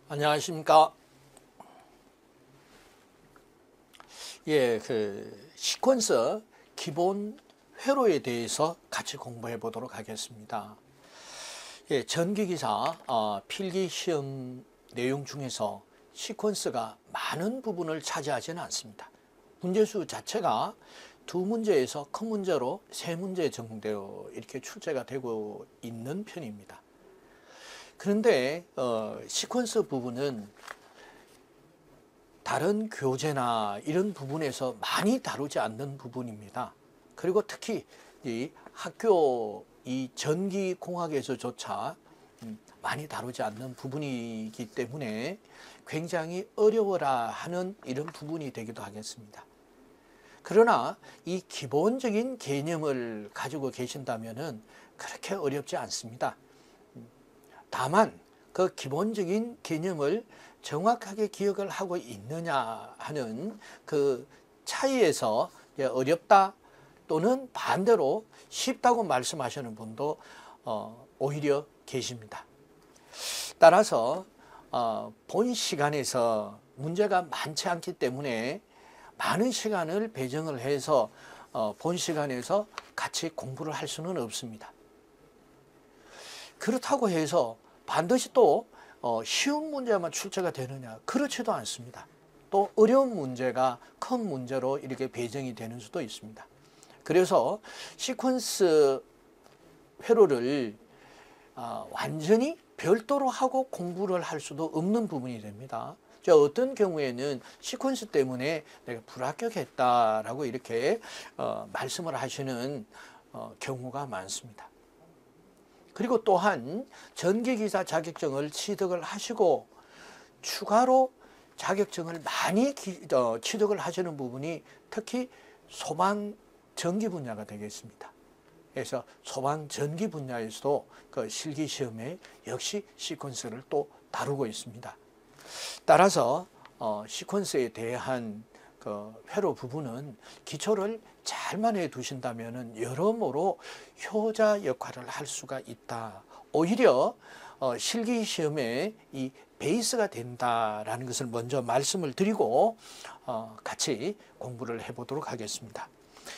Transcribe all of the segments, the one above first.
안녕하십니까. 시퀀서 기본 회로에 대해서 같이 공부해 보도록 하겠습니다. 전기기사 필기 시험 내용 중에서 시퀀스가 많은 부분을 차지하지는 않습니다. 문제수 자체가 두 문제에서 큰 문제로 세 문제 정도 이렇게 출제가 되고 있는 편입니다. 그런데 시퀀스 부분은 다른 교재나 이런 부분에서 많이 다루지 않는 부분입니다. 그리고 특히 이 학교 이 전기공학에서조차 많이 다루지 않는 부분이기 때문에 굉장히 어려워라 하는 이런 부분이 되기도 하겠습니다. 그러나 이 기본적인 개념을 가지고 계신다면은 그렇게 어렵지 않습니다. 다만 그 기본적인 개념을 정확하게 기억을 하고 있느냐 하는 그 차이에서 어렵다 또는 반대로 쉽다고 말씀하시는 분도 오히려 계십니다. 따라서 본 시간에서 문제가 많지 않기 때문에 많은 시간을 배정을 해서 본 시간에서 같이 공부를 할 수는 없습니다. 그렇다고 해서 반드시 또 쉬운 문제만 출제가 되느냐, 그렇지도 않습니다. 또 어려운 문제가 큰 문제로 이렇게 배정이 되는 수도 있습니다. 그래서 시퀀스 회로를 완전히 별도로 하고 공부를 할 수도 없는 부분이 됩니다. 어떤 경우에는 시퀀스 때문에 내가 불합격했다라고 이렇게 말씀을 하시는 경우가 많습니다. 그리고 또한 전기기사 자격증을 취득을 하시고 추가로 자격증을 많이 취득을 하시는 부분이 특히 소방전기 분야가 되겠습니다. 그래서 소방전기 분야에서도 그 실기시험에 역시 시퀀스를 또 다루고 있습니다. 따라서 시퀀스에 대한 그 회로 부분은 기초를 잘만 해 두신다면 여러모로 효자 역할을 할 수가 있다. 오히려 실기시험에 이 베이스가 된다라는 것을 먼저 말씀을 드리고 같이 공부를 해보도록 하겠습니다.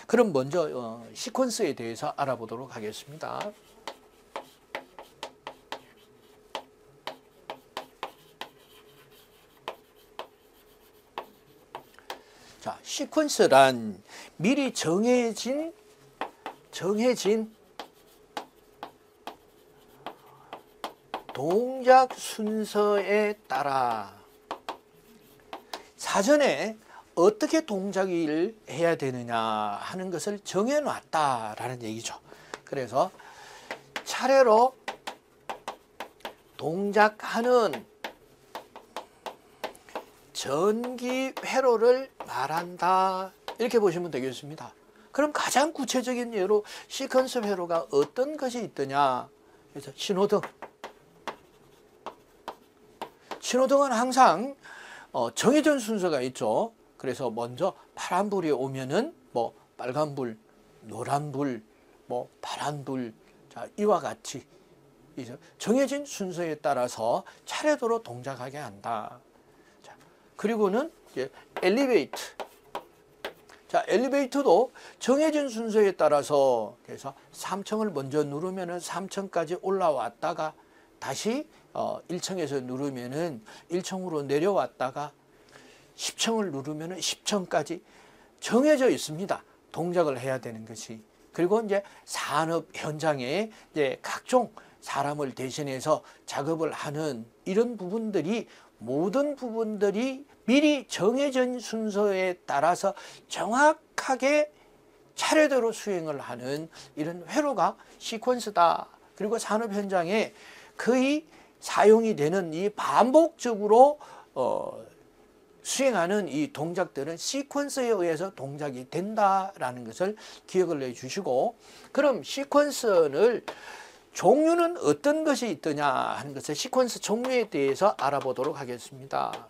그럼 먼저 시퀀스에 대해서 알아보도록 하겠습니다. 자, 시퀀스란 미리 정해진 동작 순서에 따라 사전에 어떻게 동작을 해야 되느냐 하는 것을 정해놨다라는 얘기죠. 그래서 차례로 동작하는 전기 회로를 말한다, 이렇게 보시면 되겠습니다. 그럼 가장 구체적인 예로 시퀀스 회로가 어떤 것이 있더냐. 그래서 신호등은 항상 정해진 순서가 있죠. 그래서 먼저 파란불이 오면은 뭐 빨간불, 노란불, 뭐 파란불, 자, 이와 같이 정해진 순서에 따라서 차례대로 동작하게 한다. 그리고는 엘리베이터. 자, 엘리베이터도 정해진 순서에 따라서 그래서 3층을 먼저 누르면은 3층까지 올라왔다가 다시 1층에서 누르면은 1층으로 내려왔다가 10층을 누르면은 10층까지 정해져 있습니다. 동작을 해야 되는 것이. 그리고 이제 산업 현장에 이제 각종 사람을 대신해서 작업을 하는 이런 부분들이 모든 부분들이 미리 정해진 순서에 따라서 정확하게 차례대로 수행을 하는 이런 회로가 시퀀스다. 그리고 산업 현장에 거의 사용이 되는 이 반복적으로 수행하는 이 동작들은 시퀀스에 의해서 동작이 된다라는 것을 기억을 해 주시고, 그럼 시퀀스를 종류는 어떤 것이 있더냐 하는 것을 시퀀스 종류에 대해서 알아보도록 하겠습니다.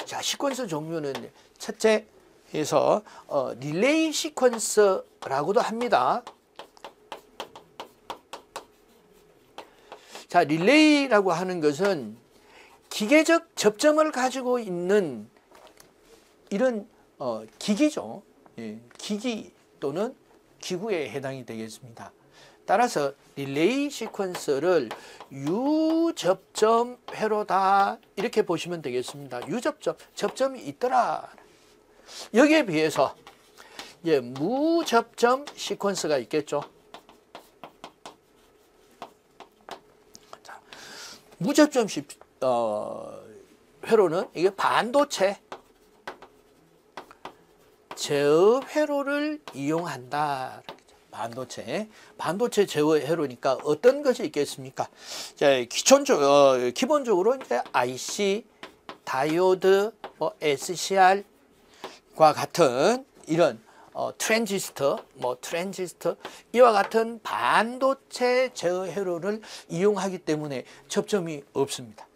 자, 시퀀스 종류는 첫째에서 릴레이 시퀀스라고도 합니다. 자, 릴레이라고 하는 것은 기계적 접점을 가지고 있는 이런 기기죠. 예, 기기 또는 기구에 해당이 되겠습니다. 따라서 릴레이 시퀀서를 유접점 회로다 이렇게 보시면 되겠습니다. 유접점, 접점이 있더라. 여기에 비해서 이제 무접점 시퀀서가 있겠죠. 자, 무접점 회로는 이게 반도체 제어 회로를 이용한다. 반도체 제어 회로니까 어떤 것이 있겠습니까? 자, 기본적으로 이제 IC, 다이오드, SCR과 같은 이런 트랜지스터, 이와 같은 반도체 제어 회로를 이용하기 때문에 접점이 없습니다.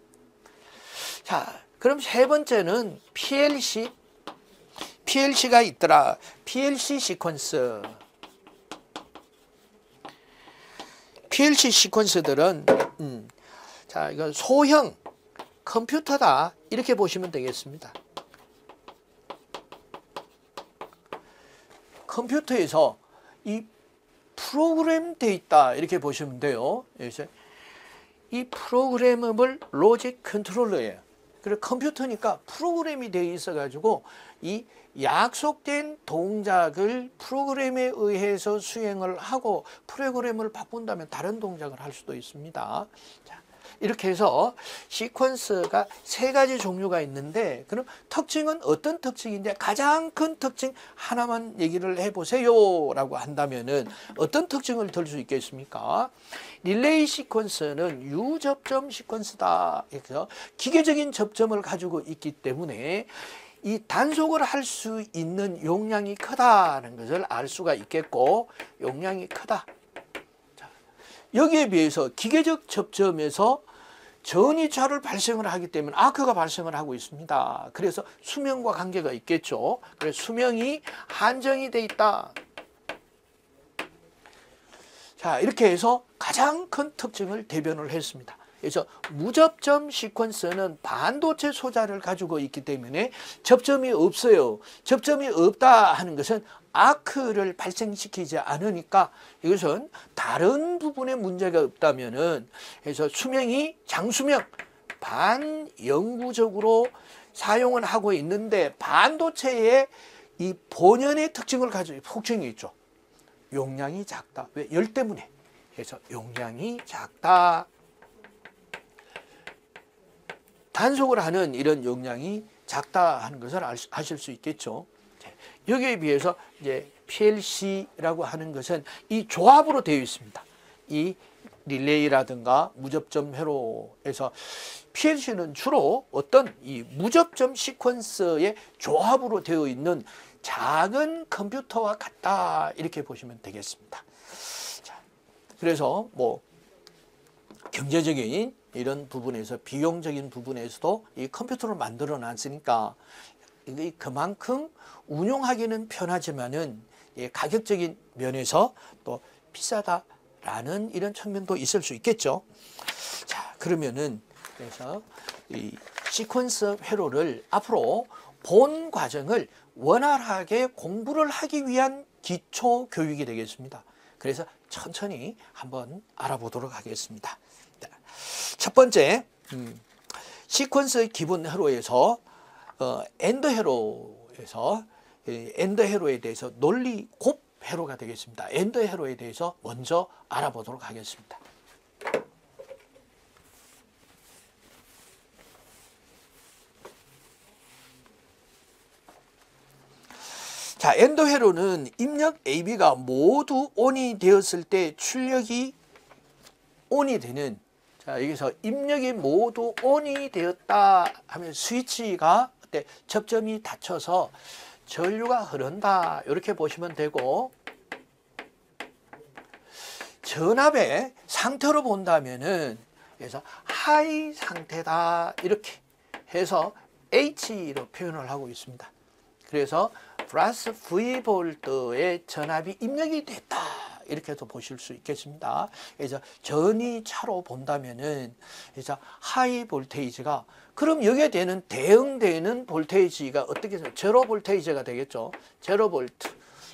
자, 그럼 세 번째는 PLC가 있더라. PLC 시퀀서. PLC 시퀀서들은 자, 이건 소형 컴퓨터다 이렇게 보시면 되겠습니다. 컴퓨터에서 이 프로그램 돼 있다 이렇게 보시면 돼요. 그래서 이 프로그래머블 로직 컨트롤러예요. 그리고 컴퓨터니까 프로그램이 되어 있어 가지고 이 약속된 동작을 프로그램에 의해서 수행을 하고 프로그램을 바꾼다면 다른 동작을 할 수도 있습니다. 자, 이렇게 해서 시퀀서가 세 가지 종류가 있는데 그럼 특징은 어떤 특징인데 가장 큰 특징 하나만 얘기를 해보세요 라고 한다면은 어떤 특징을 들 수 있겠습니까? 릴레이 시퀀서는 유접점 시퀀서다. 그래서 기계적인 접점을 가지고 있기 때문에 이 단속을 할 수 있는 용량이 크다는 것을 알 수가 있겠고 용량이 크다. 자, 여기에 비해서 기계적 접점에서 전이차를 발생을 하기 때문에 아크가 발생을 하고 있습니다. 그래서 수명과 관계가 있겠죠. 그래서 수명이 한정이 돼 있다. 자, 이렇게 해서 가장 큰 특징을 대변을 했습니다. 그래서 무접점 시퀀서는 반도체 소자를 가지고 있기 때문에 접점이 없어요. 접점이 없다 하는 것은 아크를 발생시키지 않으니까 이것은 다른 부분에 문제가 없다면은 그래서 수명이 장수명 반영구적으로 사용을 하고 있는데 반도체의 이 본연의 특징을 가지고 특징이 있죠. 용량이 작다. 왜? 열 때문에. 그래서 용량이 작다. 단속을 하는 이런 용량이 작다 하는 것을 아실 수 있겠죠. 여기에 비해서 이제 PLC라고 하는 것은 이 조합으로 되어 있습니다. 이 릴레이라든가 무접점 회로에서 PLC는 주로 어떤 이 무접점 시퀀서의 조합으로 되어 있는 작은 컴퓨터와 같다 이렇게 보시면 되겠습니다. 자, 그래서 뭐 경제적인 이런 부분에서 비용적인 부분에서도 이 컴퓨터를 만들어 놨으니까 그만큼 운용하기는 편하지만은 가격적인 면에서 또 비싸다라는 이런 측면도 있을 수 있겠죠. 자, 그러면은 그래서 이 시퀀서 회로를 앞으로 본 과정을 원활하게 공부를 하기 위한 기초 교육이 되겠습니다. 그래서 천천히 한번 알아보도록 하겠습니다. 첫 번째, 시퀀서 기본 회로에서 엔드 회로에서 엔드 회로에 대해서 논리 곱 회로가 되겠습니다. 엔드 회로에 대해서 먼저 알아보도록 하겠습니다. 자, 엔드 회로는 입력 AB가 모두 ON이 되었을 때 출력이 ON이 되는, 자, 여기서 입력이 모두 ON이 되었다 하면 스위치가 그때 접점이 닫혀서 전류가 흐른다 이렇게 보시면 되고, 전압의 상태로 본다면은 그래서 하이 상태다 이렇게 해서 H로 표현을 하고 있습니다. 그래서 플러스 V 볼트의 전압이 입력이 됐다 이렇게도 보실 수 있겠습니다. 그래서 전이차로 본다면은 그래서 하이 볼테이지가 그럼 여기에 대응되는 볼테이지가 어떻게 해서 제로 볼테이지가 되겠죠. 제로 볼트.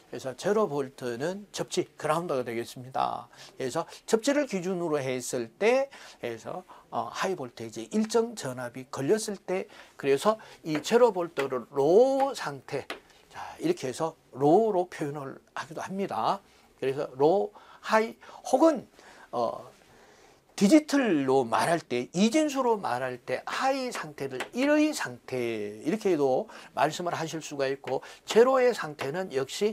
그래서 제로 볼트는 접지 그라운드가 되겠습니다. 그래서 접지를 기준으로 했을 때 그래서 하이 볼테이지 일정 전압이 걸렸을 때 그래서 이 제로 볼트를 로우 상태 자 이렇게 해서 로우로 표현을 하기도 합니다. 그래서 로우, 하이 혹은 디지털로 말할 때 이진수로 말할 때 하이 상태를 1의 상태 이렇게도 말씀을 하실 수가 있고 제로의 상태는 역시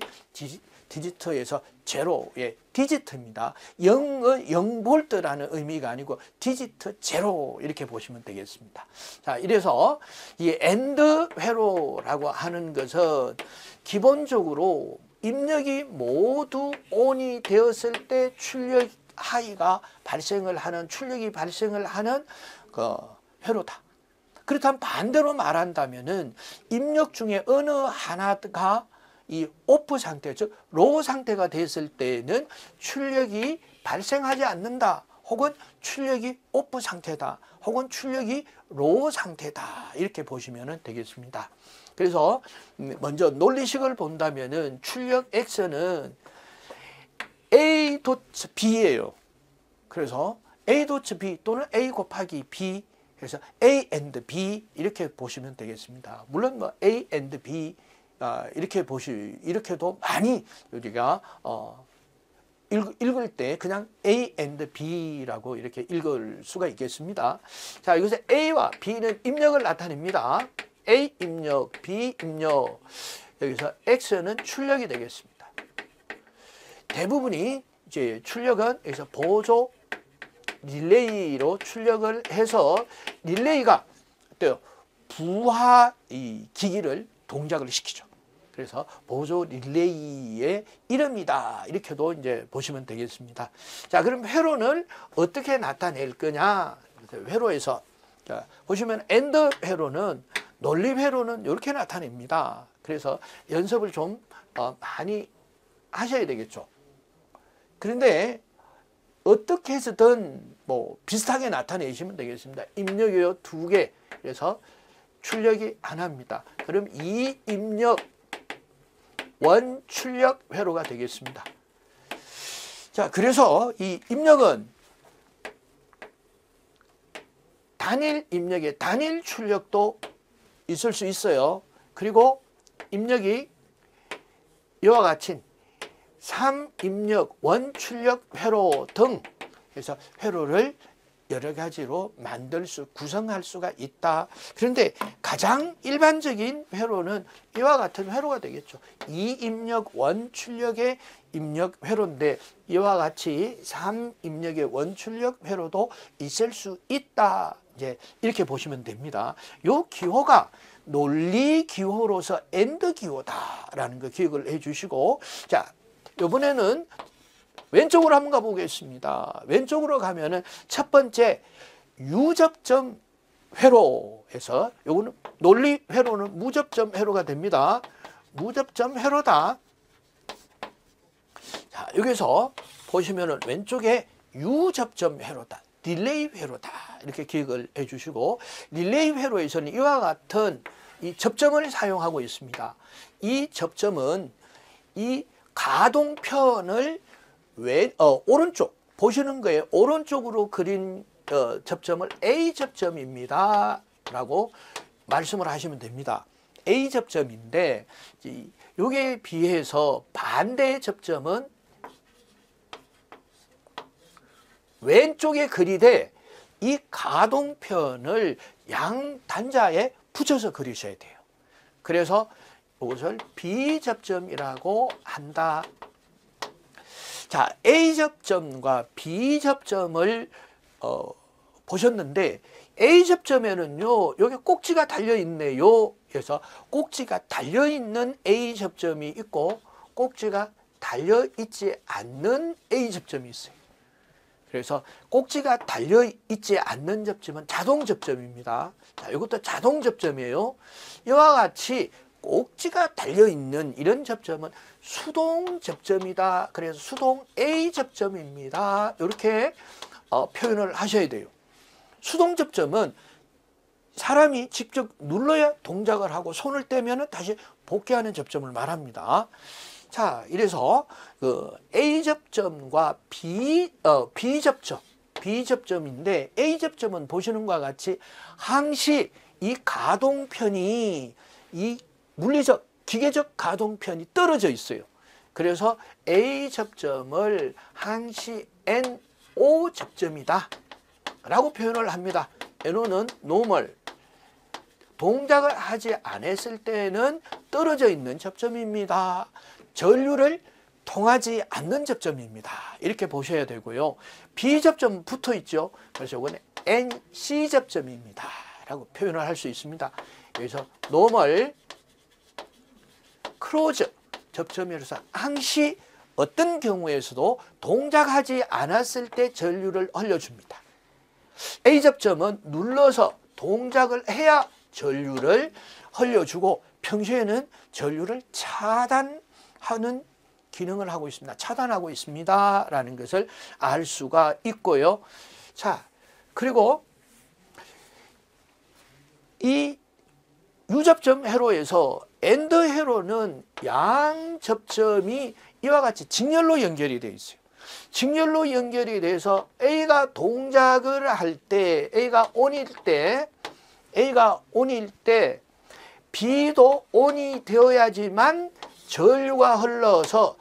디지털에서 제로의 디지트입니다. 0볼트라는 의미가 아니고 디지트 제로 이렇게 보시면 되겠습니다. 자, 이래서 이 엔드 회로라고 하는 것은 기본적으로 입력이 모두 ON이 되었을 때 출력 하이가 발생을 하는 출력이 발생을 하는 그 회로다. 그렇다면 반대로 말한다면은 입력 중에 어느 하나가 이 오프 상태, 즉 로우 상태가 됐을 때는 출력이 발생하지 않는다. 혹은 출력이 오프 상태다. 혹은 출력이 로우 상태다. 이렇게 보시면 되겠습니다. 그래서 먼저 논리식을 본다면은 출력 X는 A.B예요. 그래서 A.B 또는 A 곱하기 B 그래서 A and B 이렇게 보시면 되겠습니다. 물론 뭐 A and B 이렇게도 많이 우리가 읽을 때 그냥 A and B라고 이렇게 읽을 수가 있겠습니다. 자, 여기서 A와 B는 입력을 나타냅니다. A 입력, B 입력. 여기서 X는 출력이 되겠습니다. 대부분이 이제 출력은 여기서 보조 릴레이로 출력을 해서 릴레이가 또 부하 이 기기를 동작을 시키죠. 그래서 보조 릴레이의 이름이다. 이렇게도 이제 보시면 되겠습니다. 자, 그럼 회로는 어떻게 나타낼 거냐? 회로에서 자, 보시면 엔드 회로는 논리 회로는 이렇게 나타냅니다. 그래서 연습을 좀 많이 하셔야 되겠죠. 그런데 어떻게 해서든 뭐 비슷하게 나타내시면 되겠습니다. 입력이요 2개. 그래서 출력이 하나입니다. 그럼 이 입력 원 출력 회로가 되겠습니다. 자, 그래서 이 입력은 단일 입력의 단일 출력도 있을 수 있어요. 그리고 입력이 이와 같이 3입력, 원출력 회로 등 해서 회로를 여러 가지로 구성할 수가 있다. 그런데 가장 일반적인 회로는 이와 같은 회로가 되겠죠. 2입력 원출력의 입력 회로인데 이와 같이 3입력의 원출력 회로도 있을 수 있다. 이제 이렇게 보시면 됩니다. 요 기호가 논리 기호로서 엔드 기호다라는 거 기억을 해 주시고 자, 이번에는 왼쪽으로 한번 가보겠습니다. 왼쪽으로 가면은 첫 번째 유접점 회로에서 요거는 논리 회로는 무접점 회로가 됩니다. 무접점 회로다. 자, 여기서 보시면은 왼쪽에 유접점 회로다. 딜레이 회로다. 이렇게 기억을 해 주시고 릴레이 회로에서는 이와 같은 이 접점을 사용하고 있습니다. 이 접점은 이 가동편을 오른쪽 보시는 거에 오른쪽으로 그린 접점을 A 접점입니다 라고 말씀을 하시면 됩니다. A 접점인데 여기에 비해서 반대의 접점은 왼쪽에 그리되 이 가동편을 양 단자에 붙여서 그리셔야 돼요. 그래서 이것을 B 접점이라고 한다. 자, A 접점과 B 접점을 보셨는데 A 접점에는요, 여기 꼭지가 달려 있네요. 그래서 꼭지가 달려 있는 A 접점이 있고 꼭지가 달려 있지 않는 A 접점이 있어요. 그래서 꼭지가 달려 있지 않는 접점은 자동 접점입니다. 자, 이것도 자동 접점이에요. 이와 같이 꼭지가 달려있는 이런 접점은 수동 접점이다. 그래서 수동 A 접점입니다. 이렇게 표현을 하셔야 돼요. 수동 접점은 사람이 직접 눌러야 동작을 하고 손을 떼면 다시 복귀하는 접점을 말합니다. 자, 이래서 그 A 접점과 B 접점인데 A 접점은 보시는 것과 같이 항시 이 가동편이 이 물리적 기계적 가동편이 떨어져 있어요. 그래서 A 접점을 항시 NO 접점이다 라고 표현을 합니다. NO는 normal, 동작을 하지 않았을 때는 떨어져 있는 접점입니다. 전류를 통하지 않는 접점입니다. 이렇게 보셔야 되고요. B 접점 붙어 있죠. 그래서 이거는 NC 접점입니다 라고 표현을 할 수 있습니다. 여기서 normal, close 접점이라서 항시 어떤 경우에서도 동작하지 않았을 때 전류를 흘려줍니다. A 접점은 눌러서 동작을 해야 전류를 흘려주고 평소에는 전류를 차단하는 기능을 하고 있습니다. 차단하고 있습니다 라는 것을 알 수가 있고요. 자, 그리고 이 유접점 회로에서 엔드 회로는 양 접점이 이와 같이 직렬로 연결이 되어 있어요. 직렬로 연결이 돼서 A가 동작을 할 때, A가 온일 때 B도 온이 되어야지만 전류가 흘러서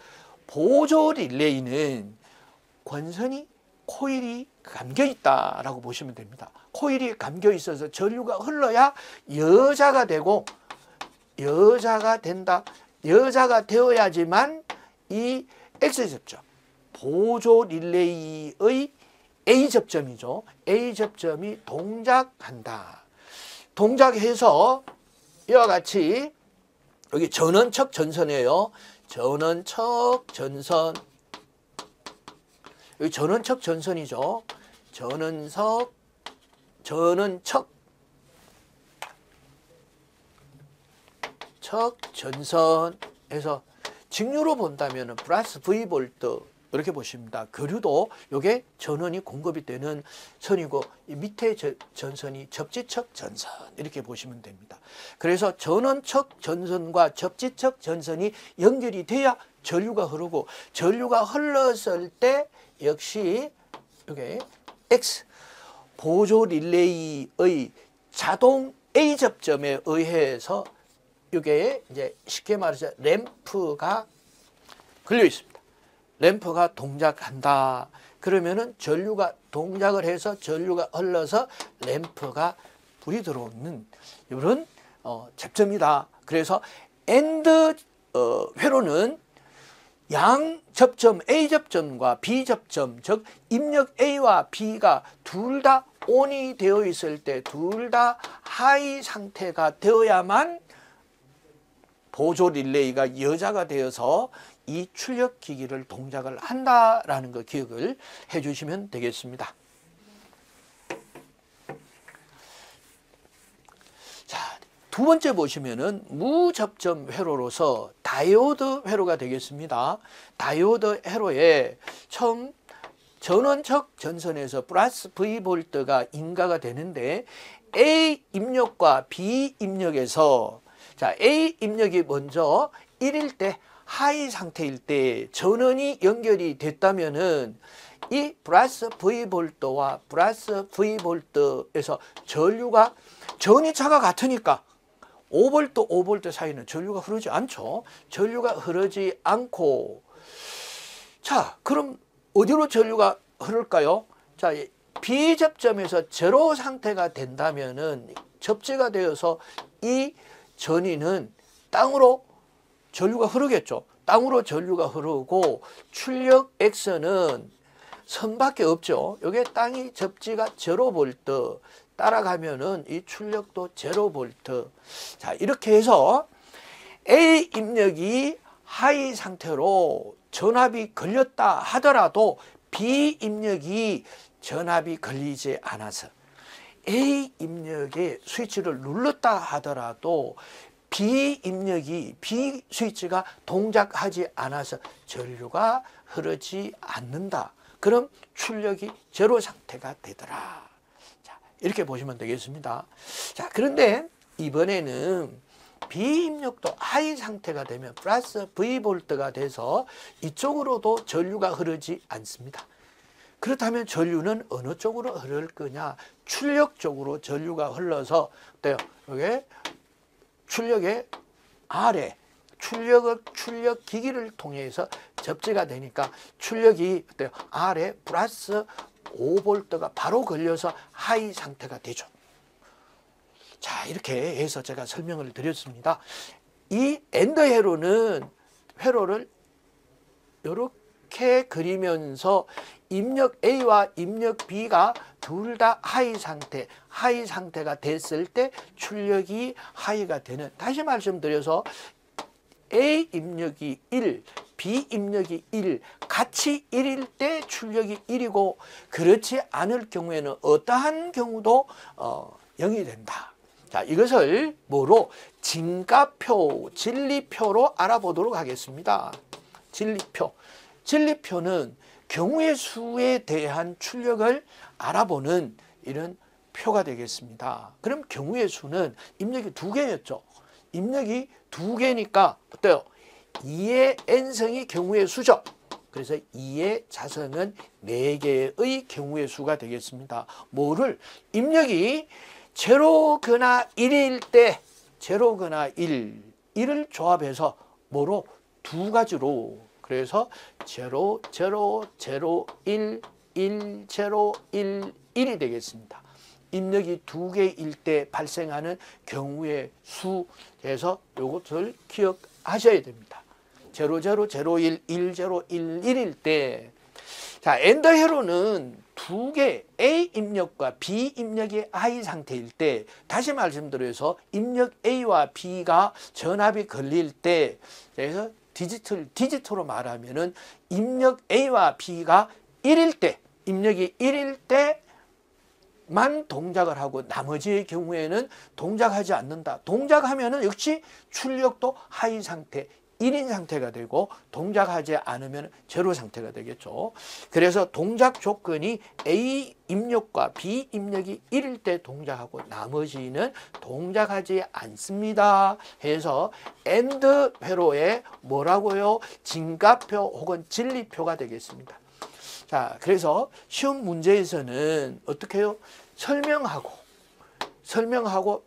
보조 릴레이는 권선이 코일이 감겨 있다라고 보시면 됩니다. 코일이 감겨 있어서 전류가 흘러야 여자가 되고, 여자가 된다. 여자가 되어야지만 이 X접점, 보조 릴레이의 A접점이죠. A접점이 동작한다. 동작해서 이와 같이 여기 전원척 전선이에요. 전원척 전선. 여기 전원척 전선이죠. 전원척 전선에서 직류로 본다면 플러스 V볼트 이렇게 보십니다. 그류도 이게 전원이 공급이 되는 선이고 이 밑에 전선이 접지척 전선 이렇게 보시면 됩니다. 그래서 전원척 전선과 접지척 전선이 연결이 돼야 전류가 흐르고, 전류가 흘렀을 때 역시 이게 X 보조 릴레이의 자동 A 접점에 의해서 이게 이제 쉽게 말해서 램프가 걸려 있습니다. 램프가 동작한다. 그러면은 전류가 동작을 해서 전류가 흘러서 램프가 불이 들어오는 이런 접점이다. 그래서 엔드 회로는 양 접점 A 접점과 B 접점, 즉 입력 A와 B가 둘 다 온이 되어 있을 때, 둘 다 하이 상태가 되어야만 보조 릴레이가 여자가 되어서 이 출력 기기를 동작을 한다라는 거 기억을 해 주시면 되겠습니다. 자, 두 번째 보시면은 무접점 회로로서 다이오드 회로가 되겠습니다. 다이오드 회로에 처음 전원척 전선에서 플러스 V볼트가 인가가 되는데 A 입력과 B 입력에서, 자, A 입력이 먼저 1일 때 하이 상태일 때 전원이 연결이 됐다면은 이 플러스 V볼트와 플러스 V볼트에서 전류가, 전이차가 같으니까 5볼트, 5볼트 사이는 전류가 흐르지 않죠. 전류가 흐르지 않고, 자, 그럼 어디로 전류가 흐를까요? 자, B 접점에서 제로 상태가 된다면은 접지가 되어서 이 전위는 땅으로 전류가 흐르겠죠. 땅으로 전류가 흐르고 출력 X는 선밖에 없죠. 이게 땅이 접지가 0볼트 따라가면은 이 출력도 0볼트. 자, 이렇게 해서 A 입력이 하이 상태로 전압이 걸렸다 하더라도 B 입력이 전압이 걸리지 않아서 A 입력에 스위치를 눌렀다 하더라도 비입력이 B 스위치가 동작하지 않아서 전류가 흐르지 않는다. 그럼 출력이 제로 상태가 되더라. 자, 이렇게 보시면 되겠습니다. 자, 그런데 이번에는 비입력도 하이 상태가 되면 플러스 V볼트가 돼서 이쪽으로도 전류가 흐르지 않습니다. 그렇다면 전류는 어느 쪽으로 흐를 거냐? 출력 쪽으로 전류가 흘러서 어때요? 이게 출력의 아래 출력 기기를 통해서 접지가 되니까 출력이 어때요? 아래 플러스 5V가 바로 걸려서 하이 상태가 되죠. 자, 이렇게 해서 제가 설명을 드렸습니다. 이 엔드 회로를 이렇게 그리면서 입력 A와 입력 B가 둘 다 하이 상태가 됐을 때 출력이 하이가 되는, 다시 말씀드려서 A 입력이 1, B 입력이 1, 같이 1일 때 출력이 1이고 그렇지 않을 경우에는 어떠한 경우도 0이 된다. 자, 이것을 뭐로? 진가표, 진리표로 알아보도록 하겠습니다. 진리표는 경우의 수에 대한 출력을 알아보는 이런 표가 되겠습니다. 그럼 경우의 수는 입력이 2개였죠. 입력이 2개니까 어때요? 2의 n승이 경우의 수죠. 그래서 2의 자성은 4개의 경우의 수가 되겠습니다. 뭐를? 입력이 제로거나 1일 때 제로거나 1을 조합해서 뭐로? 2가지로. 그래서 0, 0, 0, 1, 1, 0, 1, 1이 되겠습니다. 입력이 2개일 때 발생하는 경우의 수에서 이것을 기억하셔야 됩니다. 0, 0, 0, 1, 1, 0, 1, 1일 때, 자, 엔더 회로는 2개 A 입력과 B 입력이 하이 상태일 때, 다시 말씀드려서 입력 A와 B가 전압이 걸릴 때, 그래서 디지털로 말하면은 입력 A와 B가 1일 때, 입력이 1일 때만 동작을 하고 나머지의 경우에는 동작하지 않는다. 동작하면은 역시 출력도 하이 상태, 1인 상태가 되고 동작하지 않으면 제로 상태가 되겠죠. 그래서 동작 조건이 A 입력과 B 입력이 1일 때 동작하고 나머지는 동작하지 않습니다. 해서 엔드 회로에 뭐라고요? 진가표 혹은 진리표가 되겠습니다. 자, 그래서 시험 문제에서는 어떻게 해요? 설명하고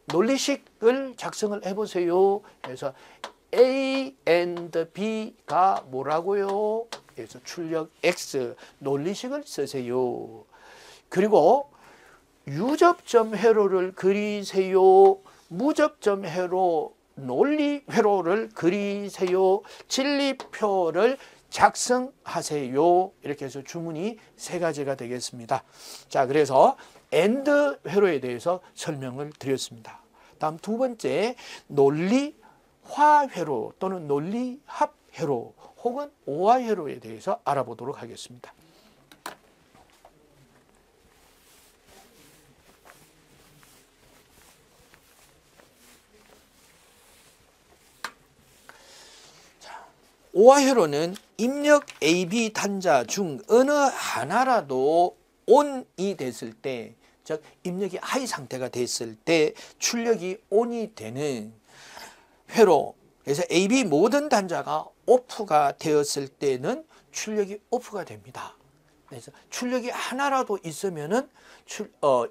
논리식을 작성을 해보세요. 그래서 A and B가 뭐라고요? 그래서 출력 X 논리식을 쓰세요. 그리고 유접점 회로를 그리세요. 무접점 회로, 논리 회로를 그리세요. 진리표를 작성하세요. 이렇게 해서 주문이 3가지가 되겠습니다. 자, 그래서 AND 회로에 대해서 설명을 드렸습니다. 다음 2번째, 논리화회로 또는 논리합회로 혹은 오화회로에 대해서 알아보도록 하겠습니다. 오화회로는 입력 AB 단자 중 어느 하나라도 ON이 됐을 때, 즉 입력이 하이 상태가 됐을 때 출력이 ON이 되는 회로. 그래서 AB 모든 단자가 오프가 되었을 때는 출력이 오프가 됩니다. 그래서 출력이 하나라도 있으면은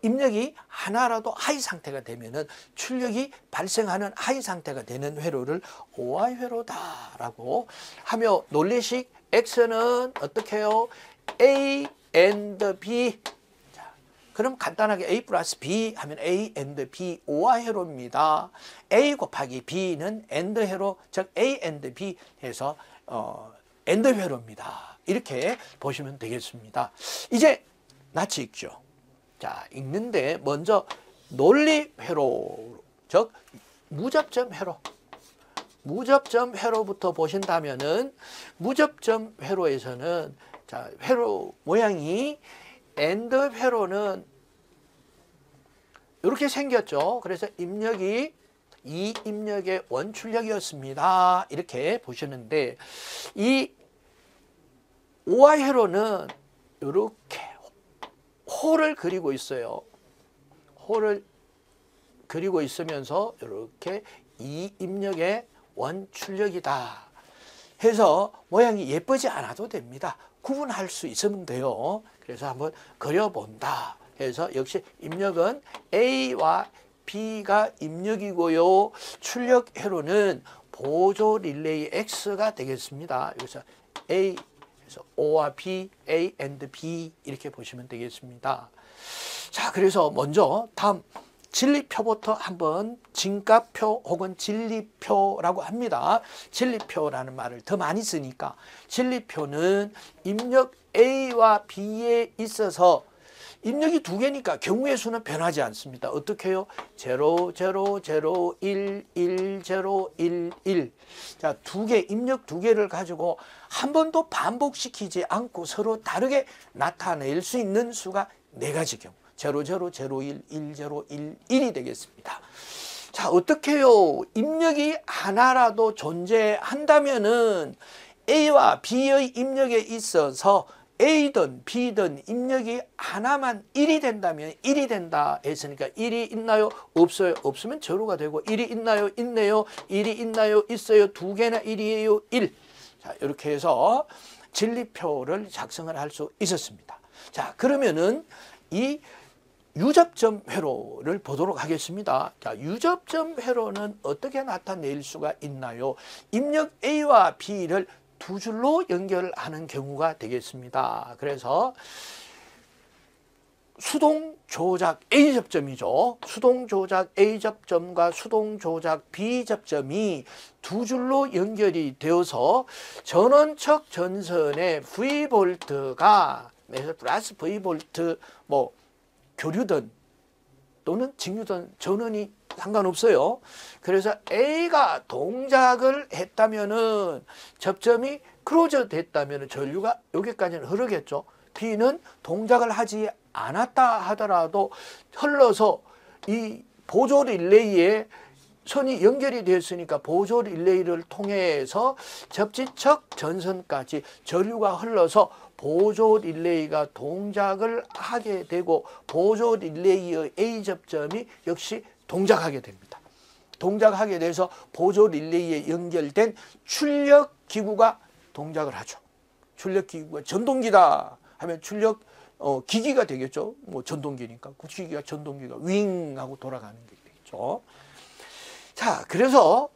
입력이 하나라도 하이 상태가 되면은 출력이 발생하는 하이 상태가 되는 회로를 오화 회로다라고 하며, 논리식 X는 어떻게 해요? A and B. 자, 그럼 간단하게 A 플러스 B 하면 A and B 오화 회로입니다. A 곱하기 B는 and 회로, 즉 A and B 해서 and 회로입니다. 이렇게 보시면 되겠습니다. 이제 낯이 익죠. 자, 읽는데 먼저 논리 회로, 즉 무접점 회로. 무접점 회로부터 보신다면은 무접점 회로에서는 자, 회로 모양이 AND 회로는 이렇게 생겼죠. 그래서 입력이 이 입력의 원출력이었습니다. 이렇게 보시는데 이 오와 회로는 이렇게 호를 그리고 있어요. 호를 그리고 있으면서 이렇게 이 입력의 원출력이다 해서 모양이 예쁘지 않아도 됩니다. 구분할 수 있으면 돼요. 그래서 한번 그려본다 해서 역시 입력은 A와 B가 입력이고요. 출력 회로는 보조 릴레이 X가 되겠습니다. 여기서 A, 그래서 O와 B, A and B 이렇게 보시면 되겠습니다. 자, 그래서 먼저 다음 진리표부터 한번 진가표 혹은 진리표라고 합니다. 진리표라는 말을 더 많이 쓰니까 진리표는 입력 A와 B에 있어서 입력이 두 개니까 경우의 수는 변하지 않습니다. 어떻게 해요? 0, 0, 0, 1, 1, 0, 1, 1. 자, 두 개, 입력 두 개를 가지고 한 번도 반복시키지 않고 서로 다르게 나타낼 수 있는 수가 네 가지 경우. 0, 0, 0, 1, 1, 0, 1, 1이 되겠습니다. 자, 어떻게 해요? 입력이 하나라도 존재한다면은 A와 B의 입력에 있어서 A든 B든 입력이 하나만 1이 된다면 1이 된다 했으니까 1이 있나요? 없어요? 없으면 제로가 되고 1이 있나요? 있네요. 1이 있나요? 있어요. 두 개나 1이에요. 1. 자, 이렇게 해서 진리표를 작성을 할 수 있었습니다. 자, 그러면은 이 유접점 회로를 보도록 하겠습니다. 자, 유접점 회로는 어떻게 나타낼 수가 있나요? 입력 A와 B를 두 줄로 연결하는 경우가 되겠습니다. 그래서 수동 조작 A 접점이죠. 수동 조작 A 접점과 수동 조작 B 접점이 두 줄로 연결이 되어서 전원척 전선의 V 볼트가 플러스 V 볼트 뭐 교류든 또는 직류든 전원이 상관없어요. 그래서 A가 동작을 했다면은 접점이 크로즈 됐다면은 전류가 여기까지는 흐르겠죠. B는 동작을 하지 않았다 하더라도 흘러서 이 보조 릴레이에 선이 연결이 되었으니까 보조 릴레이를 통해서 접지척 전선까지 전류가 흘러서 보조 릴레이가 동작을 하게 되고 보조 릴레이의 A 접점이 역시 동작하게 됩니다. 동작하게 돼서 보조 릴레이에 연결된 출력 기구가 동작을 하죠. 출력 기구가 전동기다 하면 출력 기기가 되겠죠. 뭐 전동기니까 그 기기가 전동기가 윙 하고 돌아가는 게 되겠죠. 자, 그래서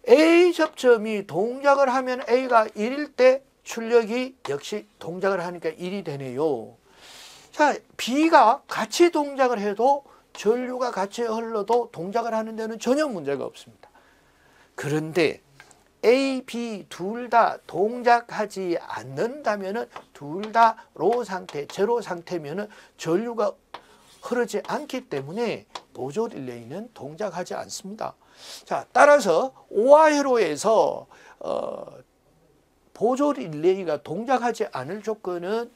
A 접점이 동작을 하면 A가 1일 때 출력이 역시 동작을 하니까 1이 되네요. 자, B가 같이 동작을 해도 전류가 같이 흘러도 동작을 하는 데는 전혀 문제가 없습니다. 그런데 A, B 둘 다 동작하지 않는다면은 둘 다 로 상태, 제로 상태면은 전류가 흐르지 않기 때문에 보조 릴레이는 동작하지 않습니다. 자, 따라서 오와 회로에서 보조 릴레이가 동작하지 않을 조건은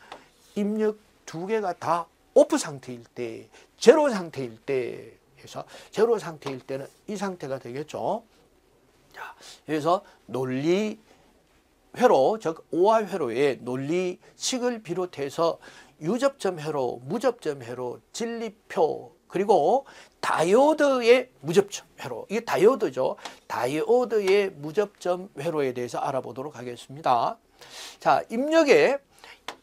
입력 두 개가 다 오프 상태일 때, 제로 상태일 때 해서 제로 상태일 때는 이 상태가 되겠죠. 자, 그래서 논리 회로, 즉 오와 회로의 논리식을 비롯해서 유접점 회로, 무접점 회로, 진리표, 그리고 다이오드의 무접점 회로, 이게 다이오드죠. 다이오드의 무접점 회로에 대해서 알아보도록 하겠습니다. 자, 입력의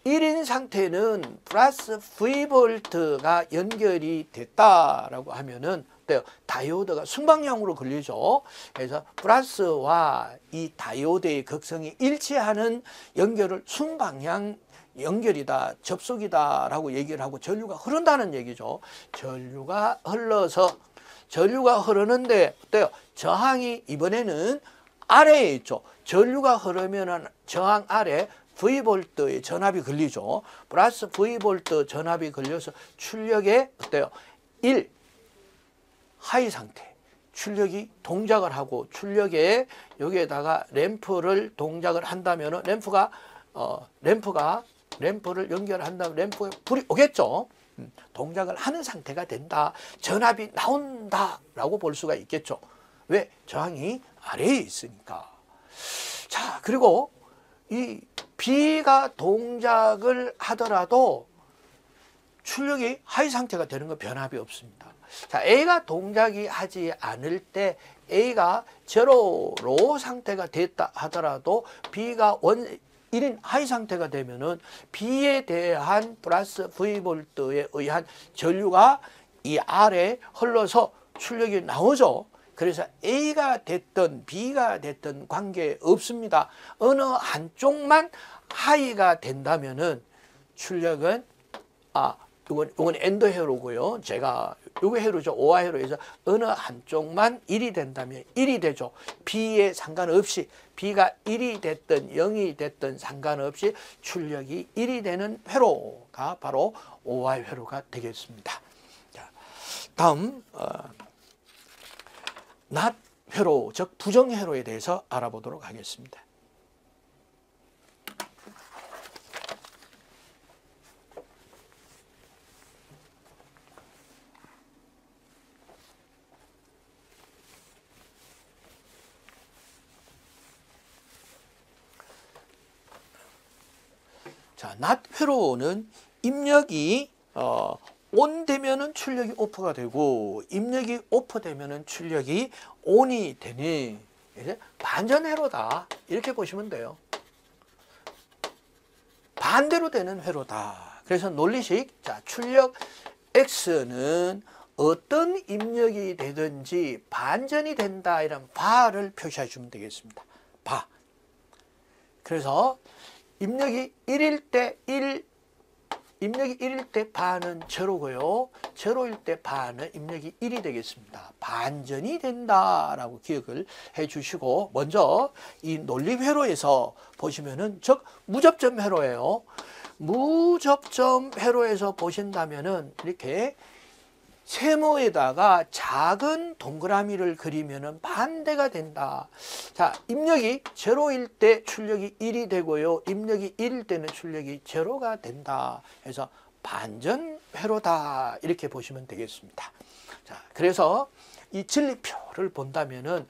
1인 상태는 플러스 V볼트가 연결이 됐다라고 하면은 어때요? 다이오드가 순방향으로 걸리죠. 그래서 플러스와 이 다이오드의 극성이 일치하는 연결을 순방향 연결이다, 접속이다 라고 얘기를 하고 전류가 흐른다는 얘기죠. 전류가 흘러서 전류가 흐르는데 어때요? 저항이 이번에는 아래에 있죠. 전류가 흐르면은 저항 아래 V볼트의 전압이 걸리죠. 플러스 V볼트 전압이 걸려서 출력에 어때요? 1 하이 상태. 출력이 동작을 하고 출력에 여기에다가 램프를 동작을 한다면 램프를 연결한다면 램프에 불이 오겠죠. 동작을 하는 상태가 된다. 전압이 나온다 라고 볼 수가 있겠죠. 왜? 저항이 아래에 있으니까. 자, 그리고 이 B가 동작을 하더라도 출력이 하위 상태가 되는 건 변함이 없습니다. 자, A가 동작이 하지 않을 때 A가 제로로 상태가 됐다 하더라도 B가 1인 하위 상태가 되면은 B에 대한 플러스 V볼트에 의한 전류가 이 R에 흘러서 출력이 나오죠. 그래서 A가 됐든 B가 됐든 관계 없습니다. 어느 한쪽만 하위가 된다면은 출력은 이건 엔드 회로고요. 제가 요거 회로죠. 오화 회로에서 어느 한쪽만 1이 된다면 1이 되죠. B에 상관없이 B가 1이 됐든 0이 됐든 상관없이 출력이 1이 되는 회로가 바로 오화 회로가 되겠습니다. 자, 다음 not 회로, 즉 부정 회로에 대해서 알아보도록 하겠습니다. 자, not 회로는 입력이 on 되면은 출력이 오프가 되고 입력이 오프 되면은 출력이 on이 되니 반전 회로다 이렇게 보시면 돼요. 반대로 되는 회로다. 그래서 논리식, 자, 출력 X는 어떤 입력이 되든지 반전이 된다 이런 바를 표시해 주면 되겠습니다. 바. 그래서 입력이 1일 때 1, 입력이 1일 때 바는 제로고요. 제로일 때 바는 입력이 1이 되겠습니다. 반전이 된다라고 기억을 해 주시고, 먼저 이 논리회로에서 보시면은, 즉 무접점 회로예요. 무접점 회로에서 보신다면은 이렇게 세모에다가 작은 동그라미를 그리면은 반대가 된다. 자, 입력이 제로일 때 출력이 1이 되고요. 입력이 1일 때는 출력이 제로가 된다. 그래서 반전 회로다. 이렇게 보시면 되겠습니다. 자, 그래서 이 진리표를 본다면은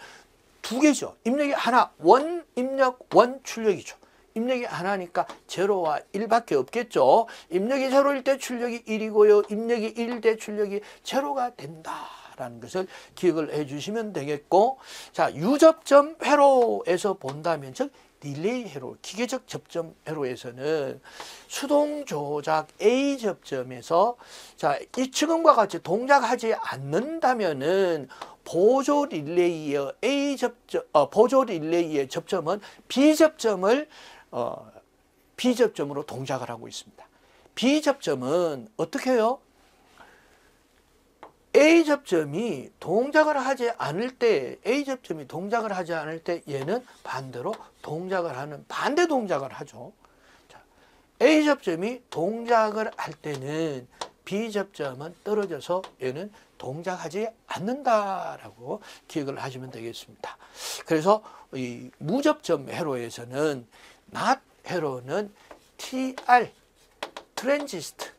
두 개죠. 입력이 하나, 원 입력, 원 출력이죠. 입력이 하나니까 제로와 1밖에 없겠죠. 입력이 제로일 때 출력이 1이고요. 입력이 1일 때 출력이 제로가 된다라는 것을 기억을 해 주시면 되겠고, 자, 유접점 회로에서 본다면, 즉 딜레이 회로, 기계적 접점 회로에서는 수동 조작 A 접점에서, 자, 이 지금과 같이 동작하지 않는다면은 보조 릴레이의 A 접점, 보조 릴레이의 접점은 B 접점을 B접점으로 동작을 하고 있습니다. B접점은 어떻게 해요? A접점이 동작을 하지 않을 때, A접점이 동작을 하지 않을 때 얘는 반대로 동작을 하는 반대 동작을 하죠. 자, A접점이 동작을 할 때는 B접점은 떨어져서 얘는 동작하지 않는다라고 기억을 하시면 되겠습니다. 그래서 이 무접점 회로에서는 not 회로는 TR 트랜지스트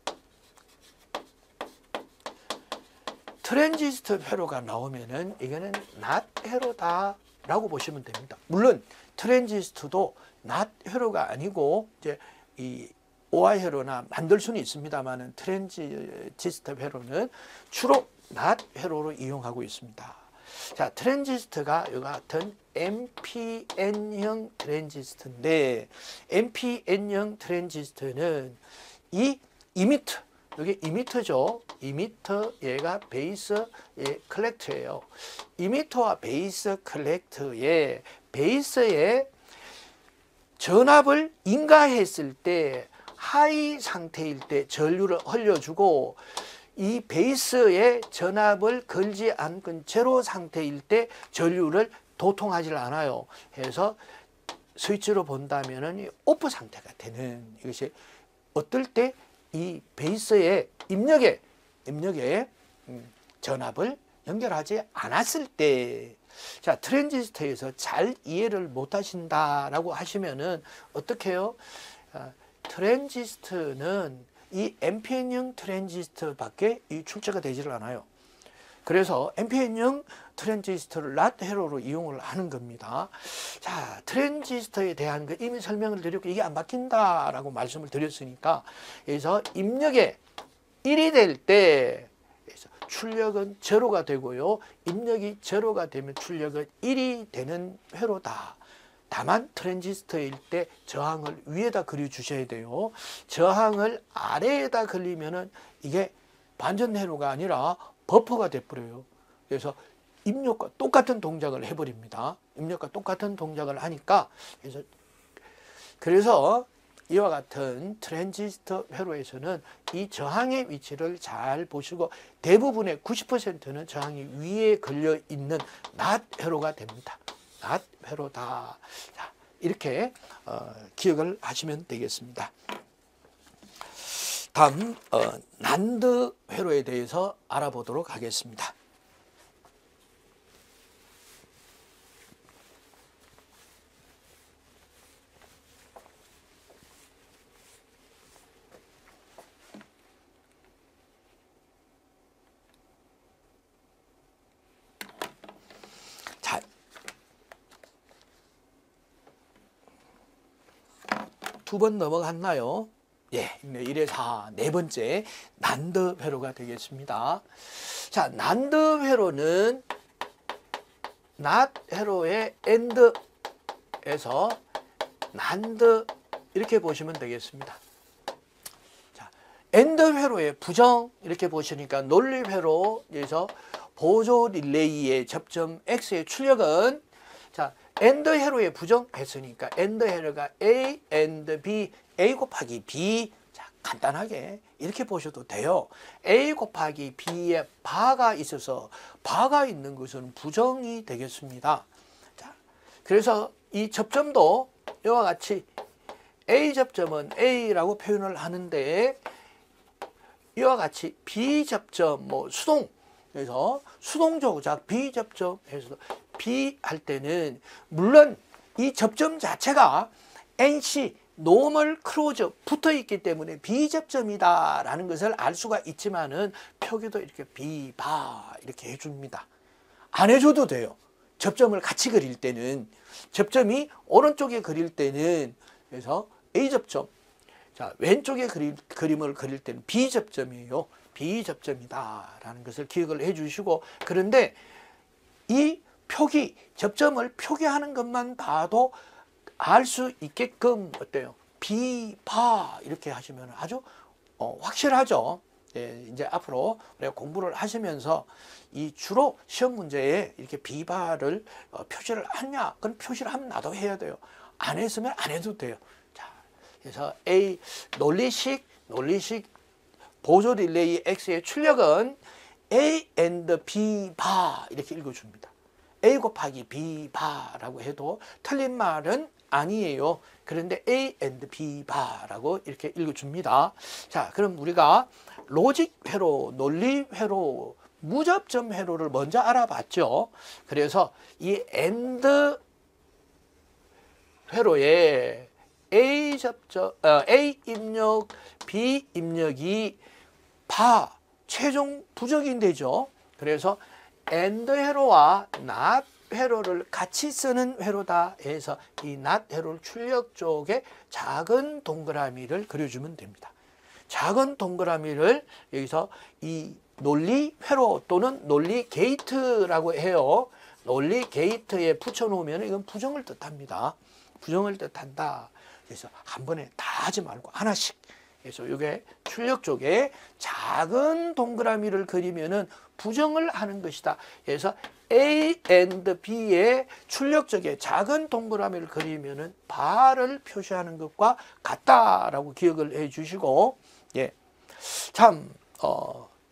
회로가 나오면은 이거는 not 회로다 라고 보시면 됩니다. 물론 트랜지스트도 not 회로가 아니고 이제 이 OI 회로나 만들 수는 있습니다만은 트랜지스트 회로는 주로 not 회로로 이용하고 있습니다. 자, 트랜지스트가 이와 같은 NPN형 트랜지스터인데, NPN형 트랜지스터는 이 이미터, 이게 이미터죠. 이미터, 얘가 베이스 컬렉터예요. 이미터와 베이스 컬렉터의 베이스에 전압을 인가했을 때 하이 상태일 때 전류를 흘려주고, 이 베이스에 전압을 걸지 않고 제로 상태일 때 전류를 도통하지 않아요. 그래서 스위치로 본다면은 오프 상태가 되는, 이것이 어떨 때 이 베이스의 입력에 전압을 연결하지 않았을 때. 자, 트랜지스터에서 잘 이해를 못 하신다라고 하시면은 어떻게 해요? 트랜지스터는 이 NPN형 트랜지스터밖에 이 출처가 되지를 않아요. 그래서 NPN형 트랜지스터를 낫 회로로 이용을 하는 겁니다. 자, 트랜지스터에 대한 그 이미 설명을 드렸고 이게 안 바뀐다라고 말씀을 드렸으니까 그래서 입력에 1이 될 때 출력은 제로가 되고요. 입력이 제로가 되면 출력은 1이 되는 회로다. 다만 트랜지스터일 때 저항을 위에다 그려 주셔야 돼요. 저항을 아래에다 그리면은 이게 반전 회로가 아니라 버퍼가 돼 버려요. 그래서 입력과 똑같은 동작을 해 버립니다. 입력과 똑같은 동작을 하니까 그래서 이와 같은 트랜지스터 회로에서는 이 저항의 위치를 잘 보시고 대부분의 90%는 저항이 위에 걸려 있는 낫 회로가 됩니다. 낫 회로다. 자, 이렇게 기억을 하시면 되겠습니다. 다음 난드 회로에 대해서 알아보도록 하겠습니다. 자, 두 번 넘어갔나요? 예, 1의 4, 네 번째 난드 회로가 되겠습니다. 자, 난드 회로는 낫 회로의 엔드에서 난드 이렇게 보시면 되겠습니다. 자, 엔드 회로의 부정 이렇게 보시니까 논리 회로에서 보조 릴레이의 접점 X의 출력은 자, 엔드 회로의 부정했으니까 엔드 회로가 A and B, A 곱하기 B. 자, 간단하게 이렇게 보셔도 돼요. A 곱하기 B에 바가 있어서 바가 있는 것은 부정이 되겠습니다. 자, 그래서 이 접점도 이와 같이 A 접점은 A라고 표현을 하는데 이와 같이 B 접점 뭐 수동 그래서 수동 조작 B 접점에서 B 할 때는 물론 이 접점 자체가 NC 노멀 크로즈 붙어 있기 때문에 비접점이다 라는 것을 알 수가 있지만은 표기도 이렇게 비바 이렇게 해줍니다. 안 해줘도 돼요. 접점을 같이 그릴 때는 접점이 오른쪽에 그릴 때는 그래서 A접점 자 왼쪽에 그림을 그릴 때는 B접점이에요. B접점이다 라는 것을 기억을 해 주시고 그런데 이 표기 접점을 표기하는 것만 봐도 알 수 있게끔 어때요? 비파 이렇게 하시면 아주 확실하죠. 예, 이제 앞으로 우리가 공부를 하시면서 이 주로 시험 문제에 이렇게 비파를 표시를 하냐? 그건 표시를 하면 나도 해야 돼요. 안 했으면 안 해도 돼요. 자, 그래서 A 논리식 보조 릴레이 X의 출력은 A and B 바 이렇게 읽어줍니다. A 곱하기 B 바라고 해도 틀린 말은 아니에요. 그런데 A and B 바라고 이렇게 읽어줍니다. 자, 그럼 우리가 로직 회로, 논리 회로, 무접점 회로를 먼저 알아봤죠. 그래서 이 AND 회로에 A 접점, A 입력, B 입력이 바 최종 부적이 되죠. 그래서 AND 회로와 NOT 회로를 같이 쓰는 회로다 해서 이 NOT 회로를 출력 쪽에 작은 동그라미를 그려주면 됩니다. 작은 동그라미를 여기서 이 논리 회로 또는 논리 게이트라고 해요. 논리 게이트에 붙여놓으면 이건 부정을 뜻합니다. 부정을 뜻한다. 그래서 한 번에 다 하지 말고 하나씩. 그래서 이게 출력 쪽에 작은 동그라미를 그리면은 부정을 하는 것이다. 그래서 A and B의 출력 쪽에 작은 동그라미를 그리면은 바를 표시하는 것과 같다라고 기억을 해 주시고, 예. 참,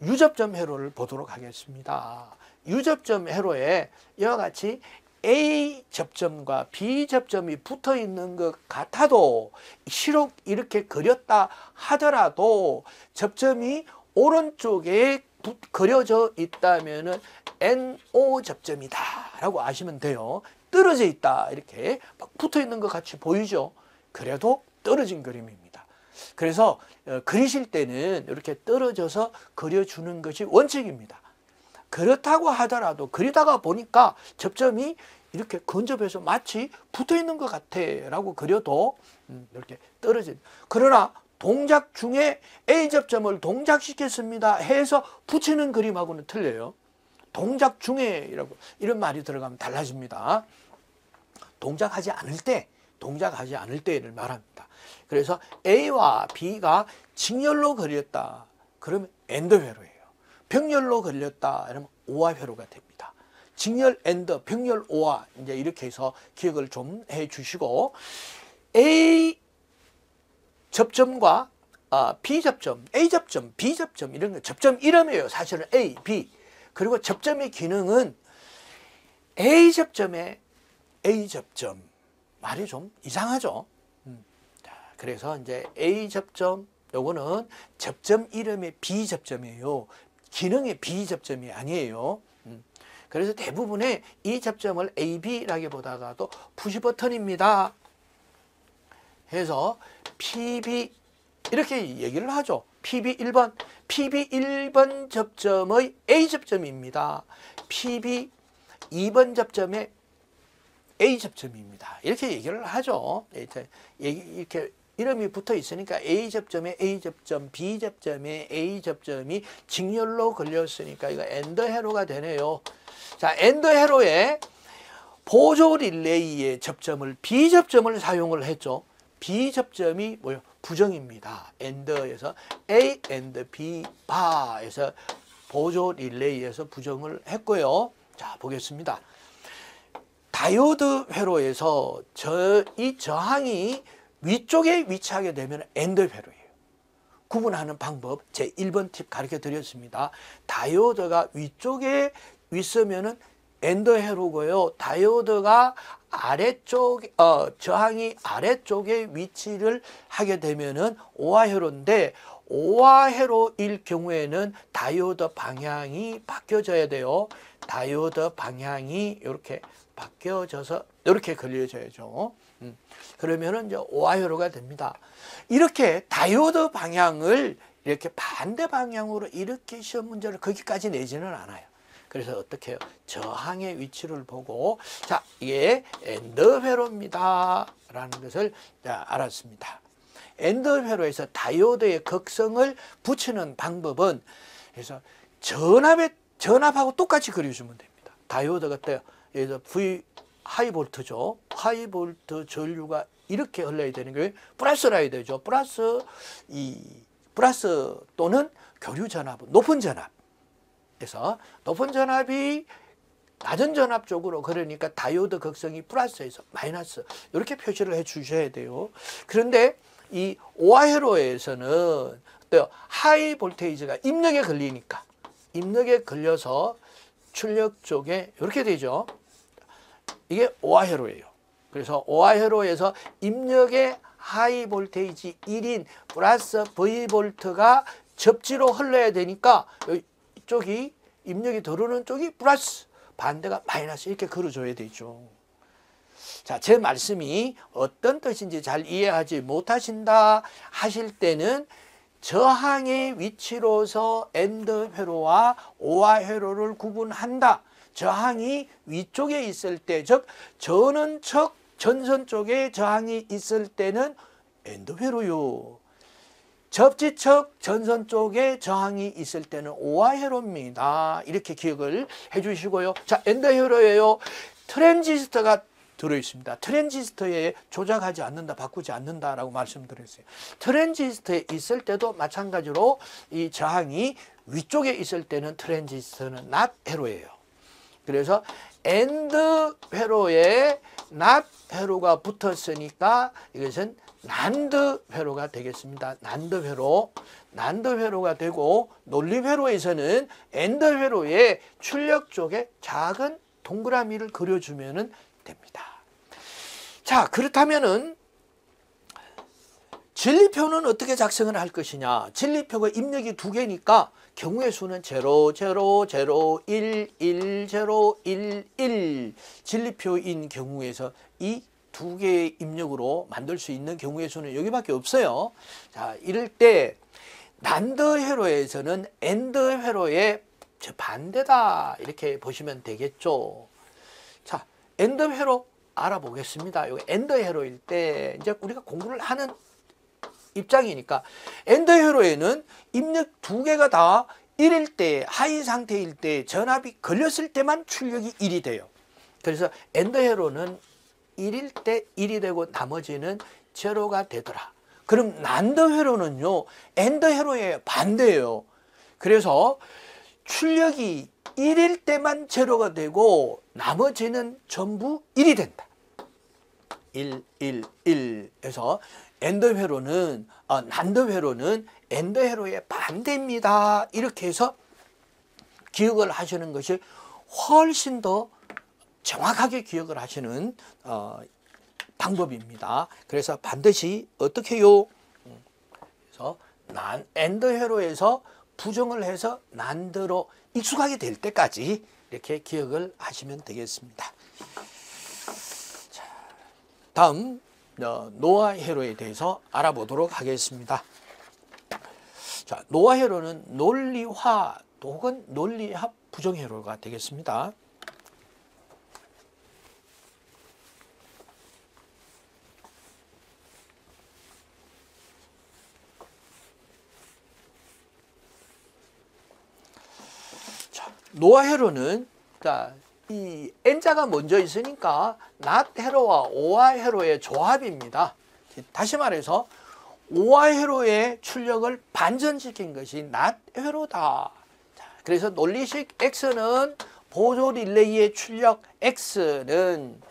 유접점 회로를 보도록 하겠습니다. 유접점 회로에 이와 같이 A 접점과 B 접점이 붙어 있는 것 같아도 시록 이렇게 그렸다 하더라도 접점이 오른쪽에 그려져 있다면은 NO 접점이다 라고 아시면 돼요. 떨어져 있다 이렇게 막 붙어 있는 것 같이 보이죠. 그래도 떨어진 그림입니다. 그래서 그리실 때는 이렇게 떨어져서 그려주는 것이 원칙입니다. 그렇다고 하더라도 그리다가 보니까 접점이 이렇게 근접해서 마치 붙어 있는 것 같아 라고 그려도 이렇게 떨어진. 그러나 동작 중에 A 접점을 동작시켰습니다 해서 붙이는 그림하고는 틀려요. 동작 중에라고 이런 말이 들어가면 달라집니다. 동작하지 않을 때를 말합니다. 그래서 A와 B가 직렬로 그렸다. 그러면 엔드회로예요. 병렬로 그렸다. 이러면 오화회로가 됩니다. 직렬 엔드, 병렬 오화 이제 이렇게 해서 기억을 좀 해주시고 A 접점과 B 접점, A 접점, B 접점 이런 거 접점 이름이에요. 사실은 A, B. 그리고 접점의 기능은 A 접점에 A 접점 말이 좀 이상하죠. 자, 그래서 이제 A 접점 요거는 접점 이름의 B 접점이에요. 기능의 B 접점이 아니에요. 그래서 대부분의 이 접점을 AB라기보다도 푸시 버튼입니다. 해서 PB 이렇게 얘기를 하죠. PB 1번, PB 1번 접점의 A 접점입니다. PB 2번 접점의 A 접점입니다. 이렇게 얘기를 하죠. 이렇게 이름이 붙어 있으니까 A 접점에 A 접점, B 접점에 A 접점이 직렬로 걸렸으니까 이거 엔드회로가 되네요. 자, 엔드회로에 보조 릴레이의 접점을 B 접점을 사용을 했죠. B 접점이 뭐요? 부정입니다. 엔드에서 A and B 바에서 보조 릴레이에서 부정을 했고요. 자, 보겠습니다. 다이오드 회로에서 이 저항이 위쪽에 위치하게 되면 엔드 회로예요. 구분하는 방법 제 1번 팁 가르쳐 드렸습니다. 다이오드가 위쪽에 있으면은 엔드 회로고요. 다이오드가 아래쪽 저항이 아래쪽에 위치를 하게 되면은 오화 회로인데 오화 회로일 경우에는 다이오드 방향이 바뀌어져야 돼요. 다이오드 방향이 이렇게 바뀌어져서 이렇게 걸려져야죠. 그러면은 이제 오화 회로가 됩니다. 이렇게 다이오드 방향을 이렇게 반대 방향으로 이렇게 시험 문제를 거기까지 내지는 않아요. 그래서 어떻게 해요? 저항의 위치를 보고 자, 이게 엔드 회로입니다 라는 것을 알았습니다. 엔드 회로에서 다이오드의 극성을 붙이는 방법은 그래서 전압하고 똑같이 그려주면 됩니다. 다이오드가 어때요? 예를 들어 V 하이볼트죠. 하이볼트 전류가 이렇게 흘러야 되는 게 플러스라 해야 되죠. 플러스 또는 교류 전압은 높은 전압에서 높은 전압이 낮은 전압 쪽으로 그러니까 다이오드 극성이 플러스에서 마이너스 이렇게 표시를 해 주셔야 돼요. 그런데 이 오화회로에서는 어때요? 하이 볼테이지가 입력에 걸리니까 입력에 걸려서 출력 쪽에 이렇게 되죠. 이게 오화회로예요. 그래서 오화회로에서 입력의 하이 볼테이지 1인 플러스 V볼트가 접지로 흘러야 되니까 이쪽이 입력이 들어오는 쪽이 플러스 반대가 마이너스 이렇게 걸어줘야 되죠. 자, 제 말씀이 어떤 뜻인지 잘 이해하지 못하신다 하실 때는 저항의 위치로서 엔드 회로와 오화 회로를 구분한다. 저항이 위쪽에 있을 때, 즉 저는 척 전선 쪽에 저항이 있을 때는 엔드 회로요. 접지척 전선 쪽에 저항이 있을 때는 오화 회로입니다. 이렇게 기억을 해 주시고요. 자, 엔드 회로예요. 트랜지스터가 들어있습니다. 트랜지스터에 조작하지 않는다, 바꾸지 않는다라고 말씀드렸어요. 트랜지스터에 있을 때도 마찬가지로 이 저항이 위쪽에 있을 때는 트랜지스터는 not 회로예요. 그래서 엔드 회로에 not 회로가 붙었으니까 이것은 난드 회로가 되겠습니다. 난드 회로가 되고 논리 회로에서는 엔드 회로의 출력 쪽에 작은 동그라미를 그려주면 됩니다. 자, 그렇다면은 진리표는 어떻게 작성을 할 것이냐? 진리표가 입력이 두 개니까 경우의 수는 0, 0, 0, 1, 1, 0, 1, 1 진리표인 경우에서 이 두 개의 입력으로 만들 수 있는 경우의 수는 여기밖에 없어요. 자, 이럴 때 난드 회로에서는 엔드 회로의 반대다 이렇게 보시면 되겠죠. 자, 엔드 회로 알아보겠습니다. 요 엔드 회로일 때 이제 우리가 공부를 하는 입장이니까 엔드 회로에는 입력 두 개가 다 1일 때, 하위 상태일 때 전압이 걸렸을 때만 출력이 1이 돼요. 그래서 엔드 회로는 1일 때 1이 되고 나머지는 제로가 되더라. 그럼 난드 회로는요, 엔드 회로의 반대예요. 그래서 출력이 1일 때만 제로가 되고 나머지는 전부 1이 된다. 1, 1, 1에서 엔드 회로는 난드 회로는 엔드 회로의 반대입니다. 이렇게 해서 기억을 하시는 것이 훨씬 더 정확하게 기억을 하시는 방법입니다. 그래서 반드시 어떻게 해요? 그래서 엔드 회로에서 부정을 해서 난드로 익숙하게 될 때까지 이렇게 기억을 하시면 되겠습니다. 자, 다음 노아 회로에 대해서 알아보도록 하겠습니다. 자, 노아 회로는 논리화 혹은 논리합 부정 회로가 되겠습니다. 노아 회로는 이 n자가 먼저 있으니까 not 회로와 오아 회로의 조합입니다. 다시 말해서 오아 회로의 출력을 반전시킨 것이 not 회로다. 그래서 논리식 X는 보조 릴레이의 출력 X는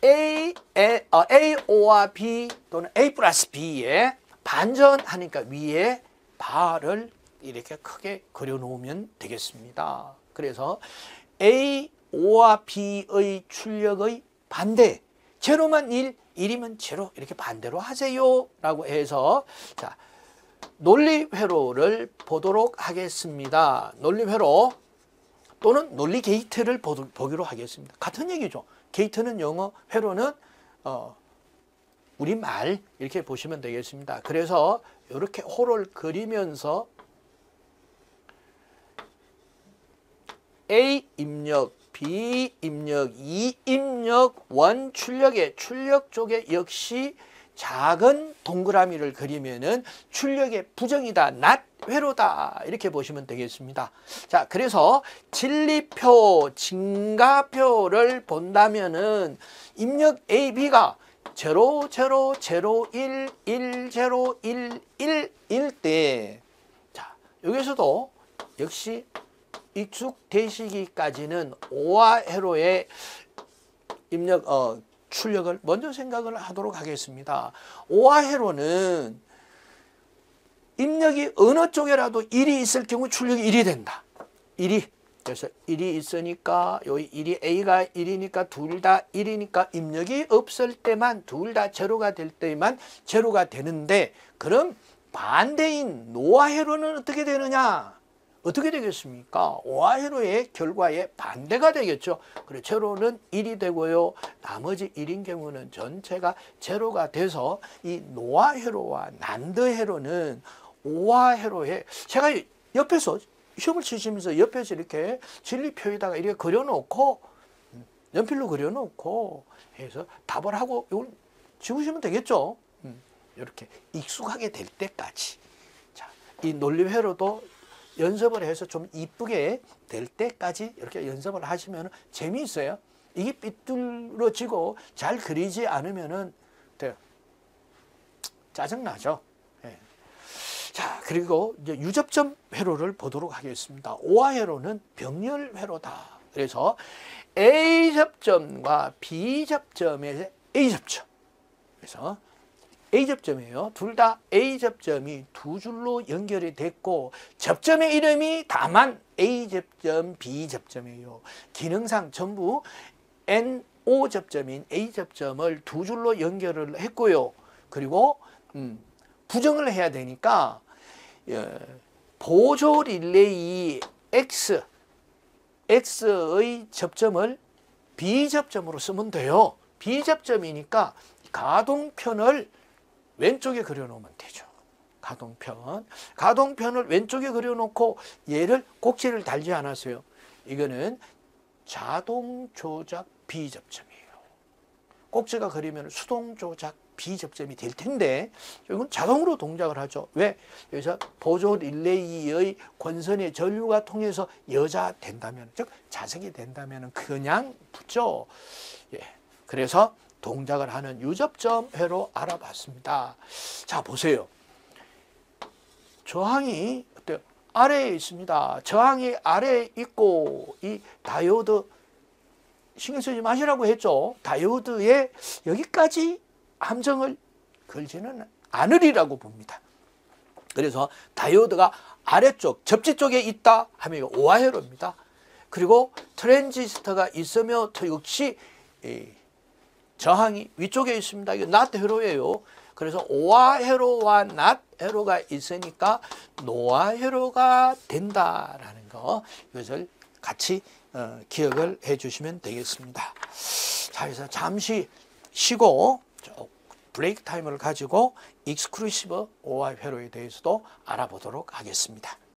A와 B 또는 A 플러스 B에 반전하니까 위에 바를 이렇게 크게 그려놓으면 되겠습니다. 그래서 A, O와 B의 출력의 반대, 제로만 1, 1이면 제로 이렇게 반대로 하세요 라고 해서 자, 논리회로를 보도록 하겠습니다. 논리회로 또는 논리 게이트를 보기로 하겠습니다. 같은 얘기죠. 게이트는 영어, 회로는 우리말 이렇게 보시면 되겠습니다. 그래서 이렇게 호를 그리면서 A 입력, B 입력, E 입력, 원 출력의 출력 쪽에 역시 작은 동그라미를 그리면은 출력의 부정이다, not 회로다 이렇게 보시면 되겠습니다. 자, 그래서 진리표, 증가표를 본다면은 입력 A, B가 0, 0, 0, 1, 1, 0, 1, 1, 1 때 자, 여기서도 역시 익숙되시기까지는 오와 회로의 입력 출력을 먼저 생각을 하도록 하겠습니다. 오와 회로는 입력이 어느 쪽에라도 1이 있을 경우 출력이 1이 된다. 1이. 그래서 1이 있으니까 여기 1이 A가 1이니까 둘 다 1이니까 입력이 없을 때만 둘 다 제로가 될 때만 제로가 되는데 그럼 반대인 노아 회로는 어떻게 되느냐? 어떻게 되겠습니까? 오아 회로의 결과에 반대가 되겠죠. 그래 제로는 1이 되고요. 나머지 1인 경우는 전체가 제로가 돼서 이 노아 회로와 난드 회로는 오아 회로에 제가 옆에서 시험을 치시면서 옆에서 이렇게 진리표에다가 이렇게 그려놓고 연필로 그려놓고 해서 답을 하고 이걸 지우시면 되겠죠. 이렇게 익숙하게 될 때까지. 자, 이 논리 회로도 연습을 해서 좀 이쁘게 될 때까지 이렇게 연습을 하시면 재미있어요. 이게 삐뚤어지고 잘 그리지 않으면은 짜증나죠. 예. 자, 그리고 이제 유접점 회로를 보도록 하겠습니다. 오아 회로는 병렬 회로다. 그래서 A 접점과 B 접점의 A 접점. 그래서 A 접점이에요. 둘 다 A 접점이 두 줄로 연결이 됐고 접점의 이름이 다만 A 접점, B 접점이에요. 기능상 전부 NO 접점인 A 접점을 두 줄로 연결을 했고요. 그리고 부정을 해야 되니까 보조 릴레이 X의 접점을 B 접점으로 쓰면 돼요. B 접점이니까 가동편을 왼쪽에 그려놓으면 되죠. 가동편. 가동편을 왼쪽에 그려놓고 얘를 꼭지를 달지 않았어요. 이거는 자동 조작 비접점이에요. 꼭지가 그리면 수동 조작 비접점이 될 텐데 이건 자동으로 동작을 하죠. 왜? 여기서 보조 릴레이의 권선의 전류가 통해서 여자된다면, 즉 자석이 된다면 그냥 붙죠. 예. 그래서 동작을 하는 유접점 회로 알아봤습니다. 자, 보세요. 저항이 어때요? 아래에 있습니다. 저항이 아래에 있고 이 다이오드 신경 쓰지 마시라고 했죠. 다이오드에 여기까지 함정을 걸지는 않으리라고 봅니다. 그래서 다이오드가 아래쪽 접지 쪽에 있다 하면 이거 오하회로입니다. 그리고 트랜지스터가 있으며 또 역시 저항이 위쪽에 있습니다. 이거 낫회로예요. 그래서 오하회로와 낫회로가 있으니까 노하회로가 된다라는 거, 이것을 같이 기억을 해 주시면 되겠습니다. 자, 그래서 잠시 쉬고 브레이크 타임을 가지고 익스클루시브 OI 회로에 대해서도 알아보도록 하겠습니다.